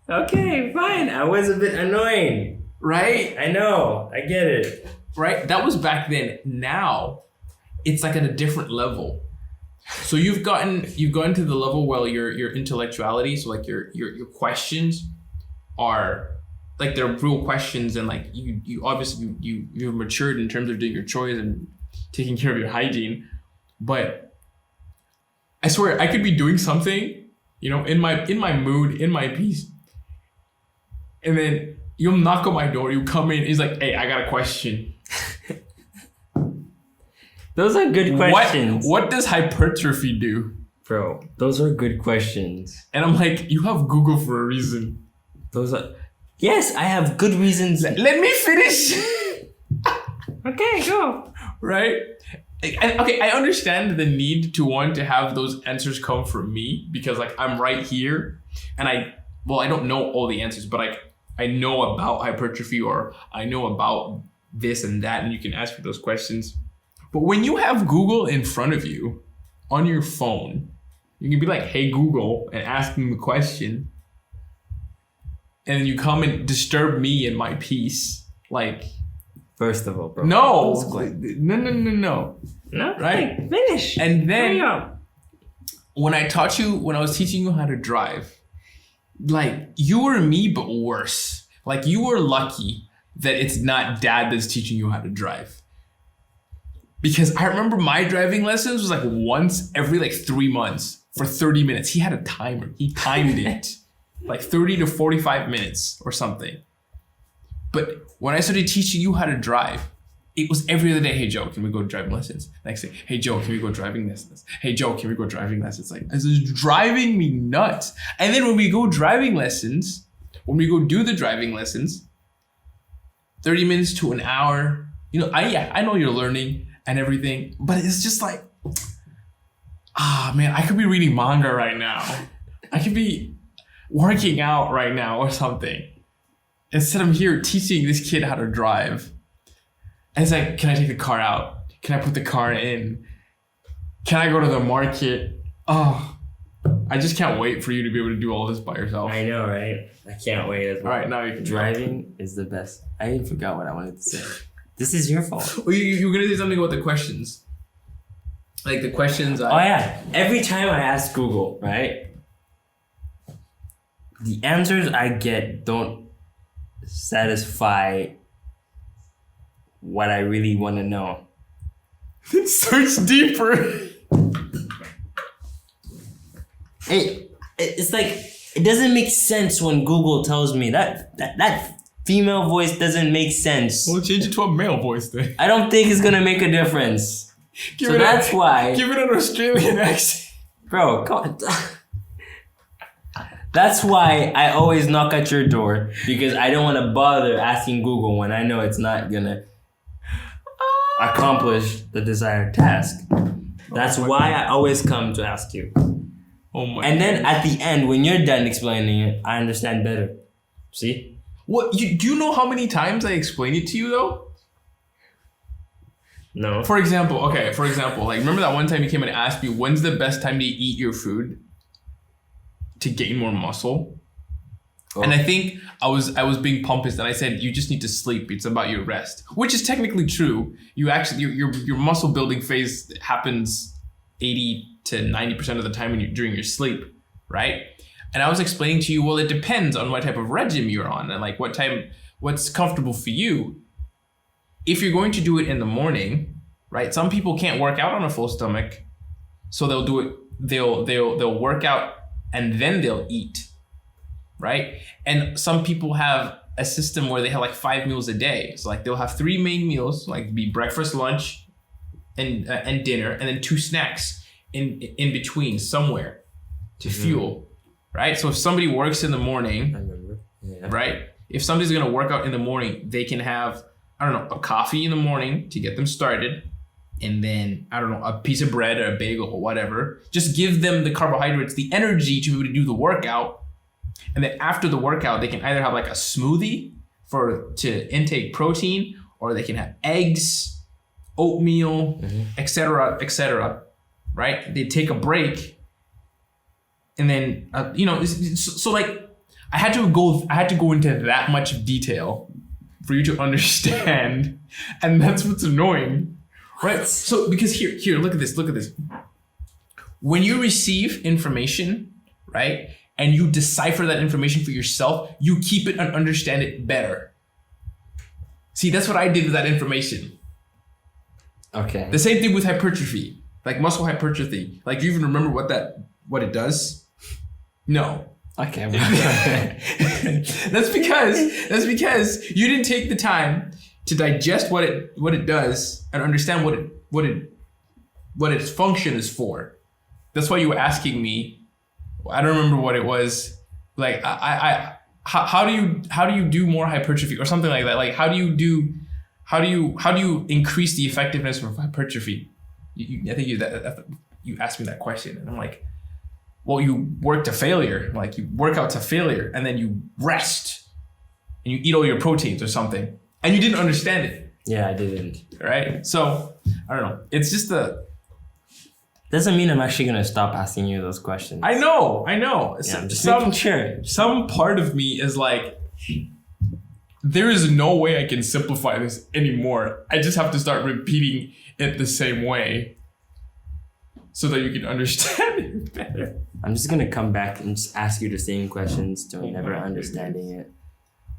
Okay, fine. I was a bit annoying. Right? I know. I get it. right? That was back then. Now, it's like at a different level. So you've gotten to the level where your intellectuality, so like your questions are like they're real questions, and like you obviously you've matured in terms of doing your chores and taking care of your hygiene. But I swear I could be doing something, in my mood, in my peace, and then you'll knock on my door, you come in, he's like, hey, I got a question. Those are good questions. What does hypertrophy do? Bro, those are good questions. And I'm like, you have Google for a reason. Yes, I have good reasons. Let me finish. Okay, go. Right? Okay, I understand the need to want to have those answers come from me because like I'm right here and I don't know all the answers, but I know about hypertrophy or I know about this and that, and you can ask me those questions. But when you have Google in front of you on your phone, you can be like, hey, Google, and ask them the question. And then you come and disturb me in my peace. Like, first of all, bro. No. No. Right? Finish. And then when I was teaching you how to drive, like you were me, but worse. Like you were lucky that it's not dad that's teaching you how to drive. Because I remember my driving lessons was like once every like 3 months for 30 minutes. He had a timer. He timed it like 30 to 45 minutes or something. But when I started teaching you how to drive, it was every other day. Hey, Joe, can we go driving lessons? Next day, hey, Joe, can we go driving lessons? Hey, Joe, can we go driving lessons? Like, this is driving me nuts. And then when we go do the driving lessons, 30 minutes to an hour, I know you're learning and everything, but it's just like, man, I could be reading manga right now. I could be working out right now or something. Instead, I'm here teaching this kid how to drive. And it's like, can I take the car out? Can I put the car in? Can I go to the market? Oh, I just can't wait for you to be able to do all this by yourself. I know, right? I can't wait as well. All right, now you can Driving is the best. I even forgot what I wanted to say. This is your fault. Well, you were going to say something about the questions. Like the questions. Oh, yeah. Every time I ask Google, right? The answers I get don't satisfy what I really want to know. Search deeper. It's like, it doesn't make sense when Google tells me that female voice doesn't make sense. We'll change it to a male voice then. I don't think it's gonna make a difference. That's why. Give it an Australian accent. Bro, come on. That's why I always knock at your door, because I don't want to bother asking Google when I know it's not gonna accomplish the desired task. That's why I always come to ask you. Oh my! And then at the end, when you're done explaining it, I understand better. See? What? Do you know how many times I explained it to you though? No. For example, like remember that one time you came and asked me when's the best time to eat your food to gain more muscle? Oh. And I think I was being pompous and I said you just need to sleep. It's about your rest, which is technically true. You actually your muscle building phase happens 80 to 90% of the time during your sleep, right? And I was explaining to you, well, it depends on what type of regime you're on and like what's comfortable for you. If you're going to do it in the morning, right? Some people can't work out on a full stomach, so they'll do it. They'll work out and then they'll eat, right? And some people have a system where they have like 5 meals a day. So like they'll have 3 main meals, like be breakfast, lunch, and dinner, and then 2 snacks in between somewhere to fuel, right? So if somebody works in the morning, I remember. Yeah. Right? If somebody's gonna work out in the morning, they can have, I don't know, a coffee in the morning to get them started, and then, I don't know, a piece of bread or a bagel or whatever. Just give them the carbohydrates, the energy to be able to do the workout. And then after the workout, they can either have like a smoothie to intake protein, or they can have eggs, oatmeal, etc., right? They take a break, and then so like I had to go into that much detail for you to understand, and that's what's annoying, right? So because here, look at this. When you receive information, right, and you decipher that information for yourself, you keep it and understand it better. See, that's what I did with that information. Okay. The same thing with hypertrophy, like muscle hypertrophy. Like, do you even remember what it does? No. Okay. That's because you didn't take the time to digest what it does and understand what its function is for. That's why you were asking me. I don't remember what it was. Like how do you do more hypertrophy or something like that? Like how do you increase the effectiveness of hypertrophy? I think you asked me that question, and I'm like, well, you work to failure. Like you work out to failure, and then you rest, and you eat all your proteins or something, and you didn't understand it. Yeah, I didn't. Right? So I don't know. It's just doesn't mean I'm actually gonna stop asking you those questions. I know. Yeah, I'm just making sure. Some part of me is like, there is no way I can simplify this anymore. I just have to start repeating it the same way so that you can understand it better. I'm just gonna come back and just ask you the same questions till never understanding it.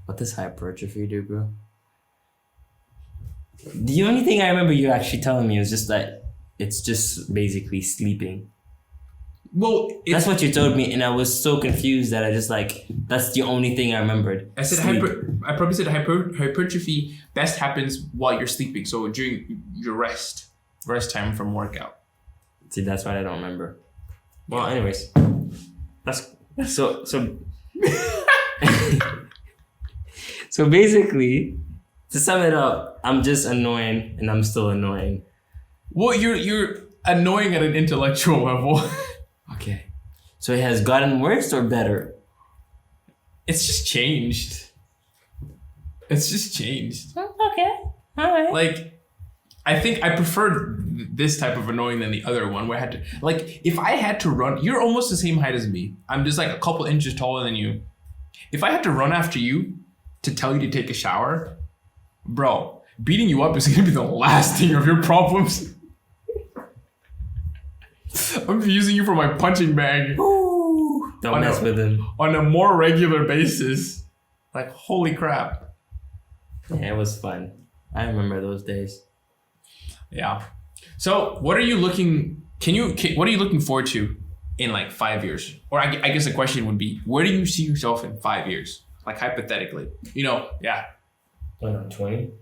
What does hypertrophy do, bro? The only thing I remember you actually telling me is just that it's just basically sleeping. Well, that's what you told me, and I was so confused that I just that's the only thing I remembered. I said I probably said hypertrophy best happens while you're sleeping, so during your rest time from workout. See, that's what I don't remember. Well, anyways, that's so. So basically, to sum it up, I'm just annoying, and I'm still annoying. Well, you're annoying at an intellectual level. Okay. So it has gotten worse or better? It's just changed. Okay. All right. Like, I think I prefer this type of annoying than the other one where I had to, like, if I had to run, you're almost the same height as me. I'm just like a couple inches taller than you. If I had to run after you to tell you to take a shower, bro, beating you up is going to be the last thing of your problems. I'm using you for my punching bag. Ooh, don't mess with him. On a more regular basis. Like, holy crap. Yeah, it was fun. I remember those days. Yeah. So, what are you looking forward to in like 5 years? Or I guess the question would be, where do you see yourself in 5 years? Like, hypothetically. Yeah. When I'm 20?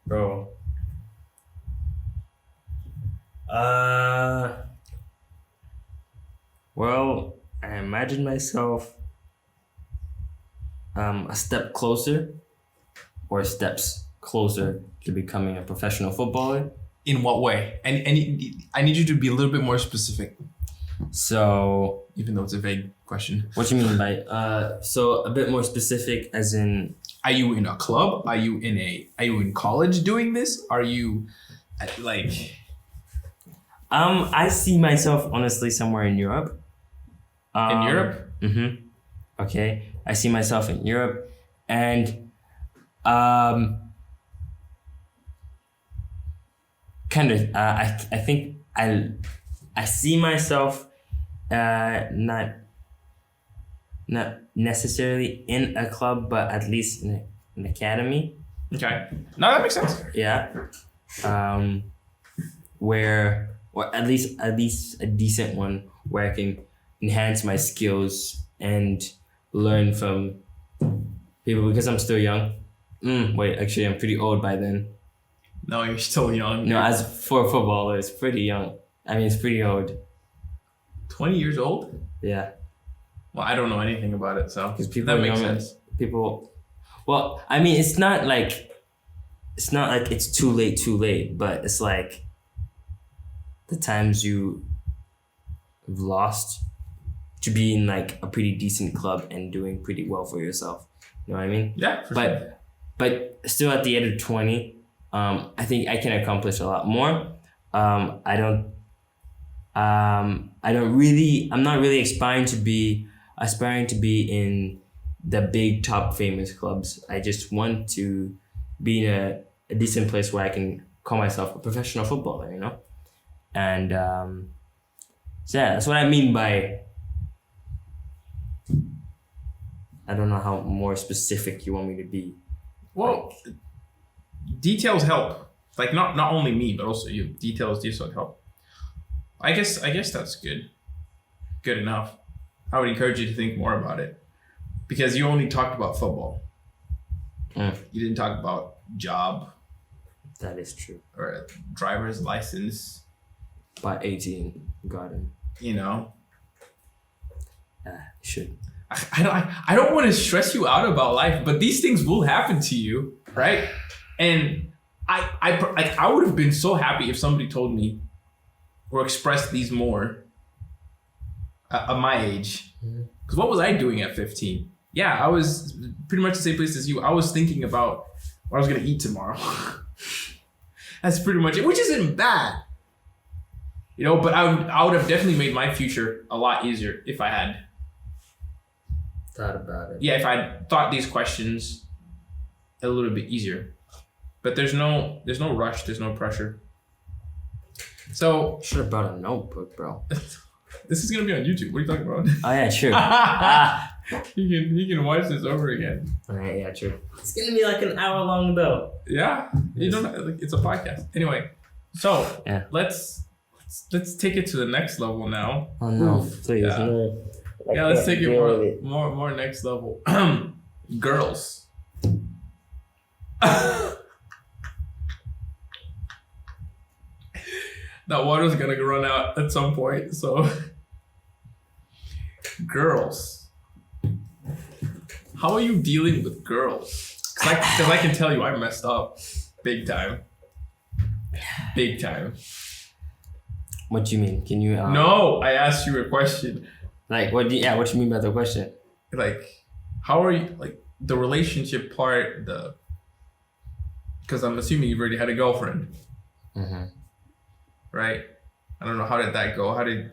Bro. Well, I imagine myself a step closer or steps closer to becoming a professional footballer. In what way? And I need you to be a little bit more specific. So, even though it's a vague question. What do you mean by so a bit more specific as in, are you in a club? Are you in college doing this? Are you like I see myself honestly somewhere in Europe. In Europe? Mm-hmm. Okay. I see myself in Europe, and kind of I think I see myself not necessarily in a club, but at least in an academy. Okay. No, that makes sense. Yeah. Where, or at least a decent one where I can enhance my skills and learn from people, because I'm still young. Wait, actually, I'm pretty old by then. No, you're still young. No, as for a footballer, it's pretty young. I mean, it's pretty old. 20 years old? Yeah. Well, I don't know anything about it, so that makes sense. People, well, I mean, it's not like it's too late, but it's like the times you've lost to be in like a pretty decent club and doing pretty well for yourself. You know what I mean? Yeah. But still at the age of 20, I think I can accomplish a lot more. I'm not really aspiring to be in the big top famous clubs. I just want to be in a decent place where I can call myself a professional footballer, you know? And so yeah, that's what I mean by, I don't know how more specific you want me to be. Well, details help. Like not only me, but also you. Details help. I guess that's good. Good enough. I would encourage you to think more about it. Because you only talked about football. You didn't talk about job. That is true. Or a driver's license. By 18, got him. You know? Should. I don't want to stress you out about life, but these things will happen to you, right? And I would have been so happy if somebody told me or expressed these more at my age. Because what was I doing at 15? Yeah, I was pretty much the same place as you. I was thinking about what I was going to eat tomorrow. That's pretty much it, which isn't bad. You know, but I would have definitely made my future a lot easier if I had thought about it. Yeah, if I thought these questions a little bit easier. But there's no rush, there's no pressure. So should have brought a notebook, bro. This is gonna be on YouTube. What are you talking about? Oh yeah, true. You can watch this over again. Alright, yeah, true. It's gonna be like an hour long though. Yeah, you don't like, it's a podcast. Anyway, so yeah, let's take it to the next level now. Oh no, please. Yeah. No. Yeah, let's take it more next level. Girls. That water's gonna run out at some point, so girls. How are you dealing with girls? Because I can tell you I messed up big time. Big time. What do you mean? Can you No, I asked you a question. Like what do you mean by the question? Like, how are you, like, the relationship part, because I'm assuming you've already had a girlfriend. Mm-hmm. Right? I don't know, how did that go? How did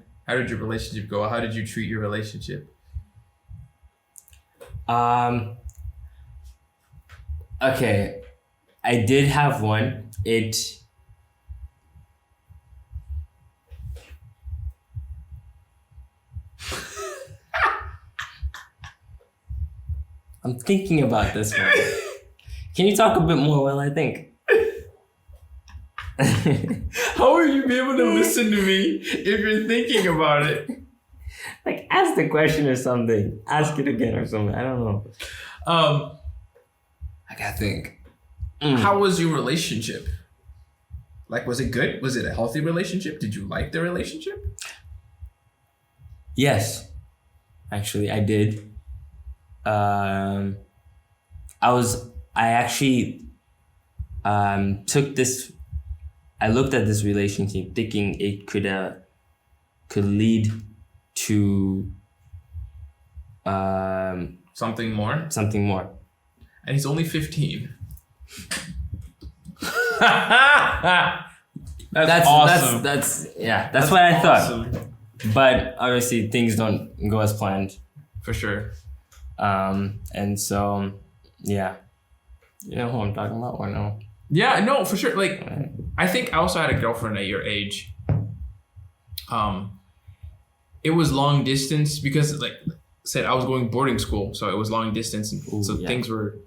your relationship go? How did you treat your relationship? Okay. I did have one. I'm thinking about this one. Can you talk a bit more while I think? How will you be able to listen to me if you're thinking about it? Like, ask the question or something. Ask it again or something. I don't know. I gotta think. How was your relationship? Like, was it good? Was it a healthy relationship? Did you like the relationship? Yes. Actually, I did. I actually I looked at this relationship thinking it could lead to something more. And he's only 15. That's awesome. That's what I thought. But obviously things don't go as planned. For sure. And so, yeah. You know who I'm talking about or no? Yeah, no, for sure. Like, I think I also had a girlfriend at your age. It was long distance because, like I said, I was going boarding school, so it was long distance, and things were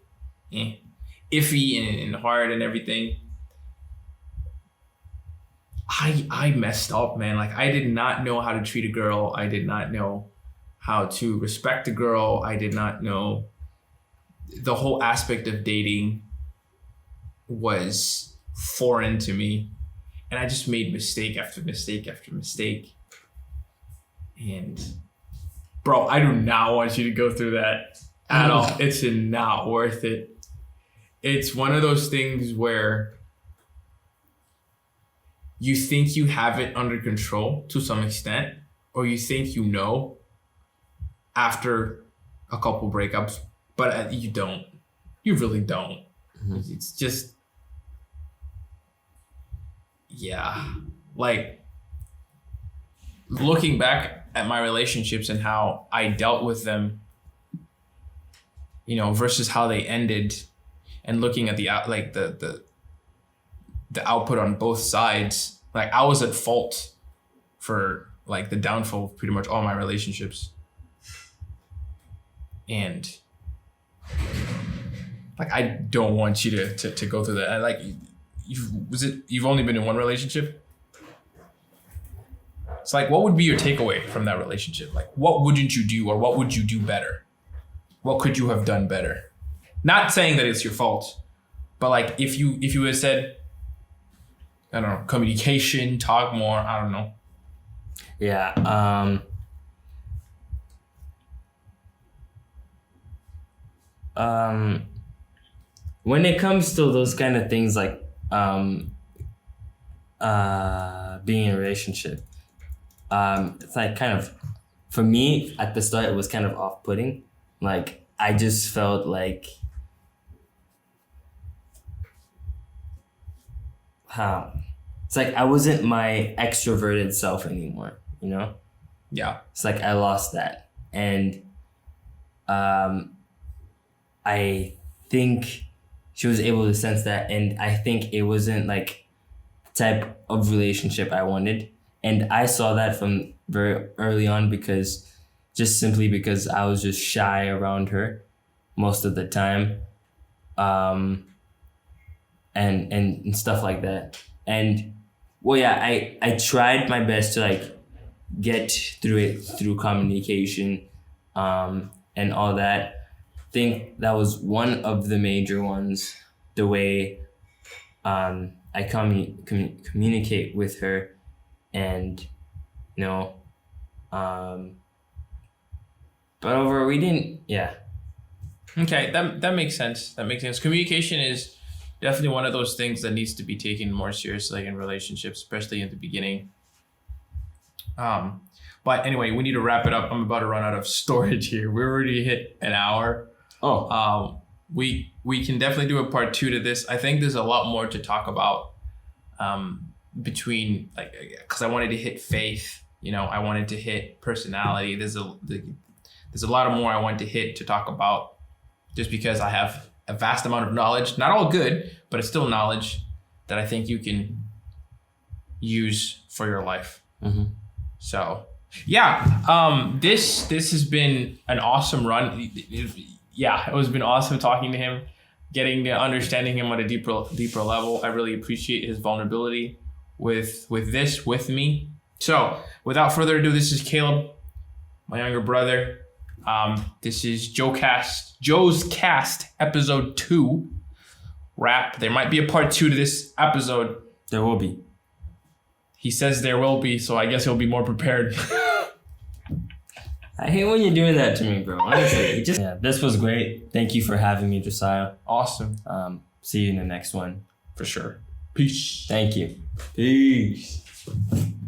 iffy and hard and everything. I messed up, man. Like, I did not know how to treat a girl. I did not know how to respect a girl. I did not know the whole aspect of dating was foreign to me. And I just made mistake after mistake after mistake. And bro, I do not want you to go through that at all. It's not worth it. It's one of those things where you think you have it under control to some extent, or you think you know after a couple breakups, but you don't. You really don't. Mm-hmm. It's just, yeah. Like, looking back at my relationships and how I dealt with them, you know, versus how they ended, and looking at the out, like the output on both sides, like I was at fault for like the downfall of pretty much all my relationships. And like I don't want you to go through that. Like you've only been in one relationship? It's like, what would be your takeaway from that relationship? Like, what wouldn't you do, or what would you do better? What could you have done better? Not saying that it's your fault, but like if you had said, I don't know, communication, talk more, I don't know. Yeah. When it comes to those kind of things, like being in a relationship, it's like kind of, for me at the start, it was kind of off-putting. Like I just felt like, it's like I wasn't my extroverted self anymore, you know? Yeah. It's like I lost that. And I think she was able to sense that, and I think it wasn't like the type of relationship I wanted. And I saw that from very early on, because I was just shy around her most of the time. And stuff like that. And well, yeah, I tried my best to like get through it through communication, and all that. I think that was one of the major ones, the way I communicate with her, and you know, but overall we didn't. Yeah. Okay, that makes sense. Communication is definitely one of those things that needs to be taken more seriously in relationships, especially in the beginning. But anyway, we need to wrap it up. I'm about to run out of storage here. We already hit an hour. Oh. We can definitely do a part 2 to this. I think there's a lot more to talk about between, like, because I wanted to hit faith. You know, I wanted to hit personality. There's a lot of more I want to hit to talk about, just because I have a vast amount of knowledge, not all good, but it's still knowledge that I think you can use for your life. Mm-hmm. So yeah, this has been an awesome run. It was been awesome talking to him, getting to understanding him on a deeper level. I really appreciate his vulnerability with me. So without further ado, this is Caleb, my younger brother. This is Joscast episode 2 wrap. There might be a part 2 to this episode. There will be. He says there will be, so I guess he'll be more prepared. I hate when you're doing that to me, bro. Honestly, this was great. Thank you for having me, Josiah. Awesome. See you in the next one. For sure. Peace. Thank you. Peace.